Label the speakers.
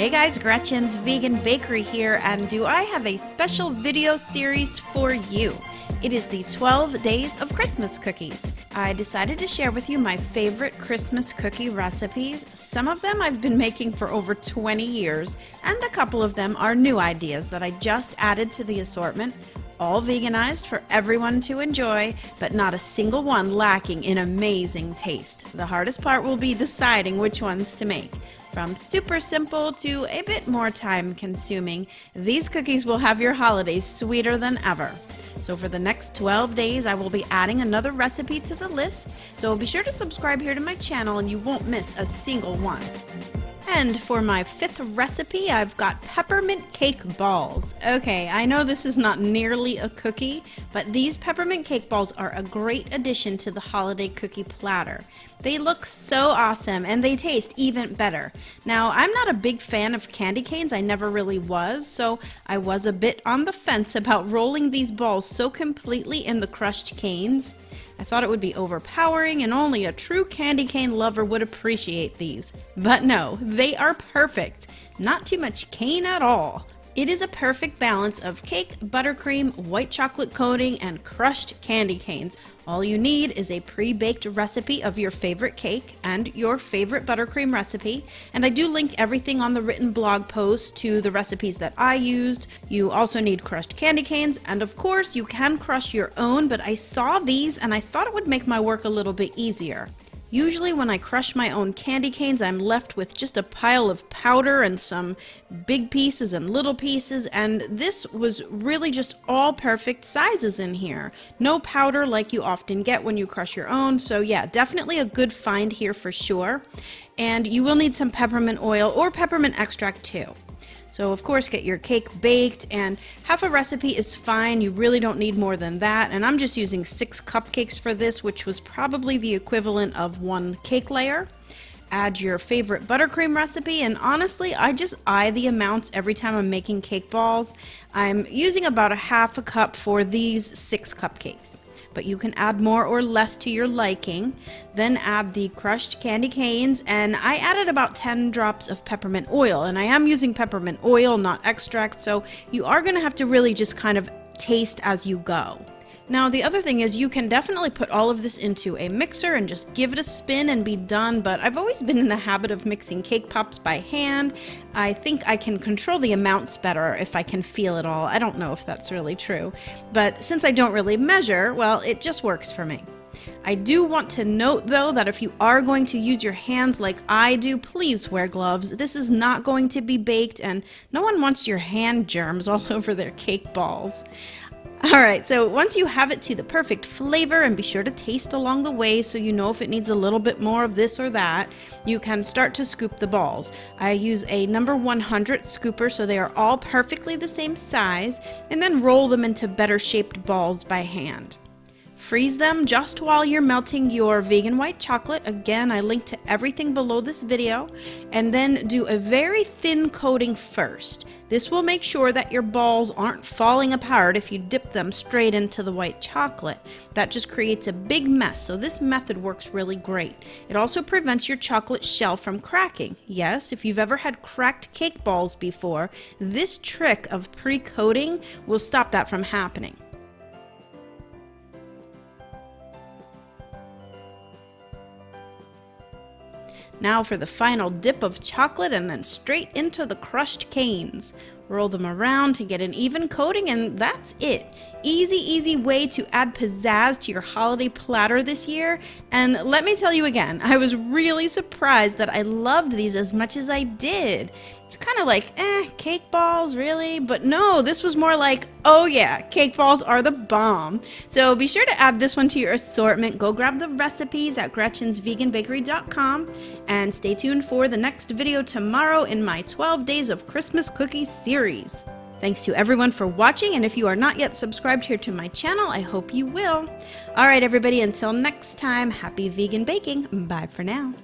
Speaker 1: Hey guys, Gretchen's Vegan Bakery here, and do I have a special video series for you. It is the 12 Days of Christmas Cookies. I decided to share with you my favorite Christmas cookie recipes. Some of them I've been making for over 20 years, and a couple of them are new ideas that I just added to the assortment. All veganized for everyone to enjoy, but not a single one lacking in amazing taste. The hardest part will be deciding which ones to make. From super simple to a bit more time consuming, these cookies will have your holidays sweeter than ever. So for the next 12 days, I will be adding another recipe to the list, so be sure to subscribe here to my channel and you won't miss a single one. And for my fifth recipe, I've got peppermint cake balls. Okay, I know this is not nearly a cookie, but these peppermint cake balls are a great addition to the holiday cookie platter. They look so awesome and they taste even better. Now, I'm not a big fan of candy canes, I never really was, so I was a bit on the fence about rolling these balls so completely in the crushed canes. I thought it would be overpowering and only a true candy cane lover would appreciate these. But no, they are perfect. Not too much cane at all. It is a perfect balance of cake, buttercream, white chocolate coating, and crushed candy canes. All you need is a pre-baked recipe of your favorite cake and your favorite buttercream recipe. And I do link everything on the written blog post to the recipes that I used. You also need crushed candy canes, and of course you can crush your own, but I saw these and I thought it would make my work a little bit easier. Usually when I crush my own candy canes, I'm left with just a pile of powder and some big pieces and little pieces, and this was really just all perfect sizes in here. No powder like you often get when you crush your own, so yeah, definitely a good find here for sure. And you will need some peppermint oil or peppermint extract too. So of course get your cake baked, and half a recipe is fine, you really don't need more than that, and I'm just using 6 cupcakes for this, which was probably the equivalent of 1 cake layer. Add your favorite buttercream recipe, and honestly I just eye the amounts every time I'm making cake balls. I'm using about a half a cup for these 6 cupcakes. But you can add more or less to your liking. Then add the crushed candy canes, and I added about 10 drops of peppermint oil, and I am using peppermint oil, not extract, so you are going to have to really just kind of taste as you go. Now the other thing is you can definitely put all of this into a mixer and just give it a spin and be done, but I've always been in the habit of mixing cake pops by hand. I think I can control the amounts better if I can feel it all. I don't know if that's really true, but since I don't really measure, well, it just works for me. I do want to note though that if you are going to use your hands like I do, please wear gloves. This is not going to be baked and no one wants your hand germs all over their cake balls. Alright, so once you have it to the perfect flavor, and be sure to taste along the way so you know if it needs a little bit more of this or that, you can start to scoop the balls. I use a number 100 scooper so they are all perfectly the same size, and then roll them into better shaped balls by hand. Freeze them just while you're melting your vegan white chocolate. Again, I link to everything below this video. And then do a very thin coating first. This will make sure that your balls aren't falling apart if you dip them straight into the white chocolate. That just creates a big mess, so this method works really great. It also prevents your chocolate shell from cracking. Yes, if you've ever had cracked cake balls before, this trick of pre-coating will stop that from happening. Now for the final dip of chocolate, and then straight into the crushed canes. Roll them around to get an even coating, and that's it. Easy way to add pizzazz to your holiday platter this year. And let me tell you again, I was really surprised that I loved these as much as I did. It's kind of like, cake balls, really? But no, this was more like, oh yeah, cake balls are the bomb. So be sure to add this one to your assortment. Go grab the recipes at gretchensveganbakery.com, and stay tuned for the next video tomorrow in my 12 Days of Christmas Cookies series. Thanks to everyone for watching, and if you are not yet subscribed here to my channel, I hope you will. Alright everybody, until next time, happy vegan baking. Bye for now.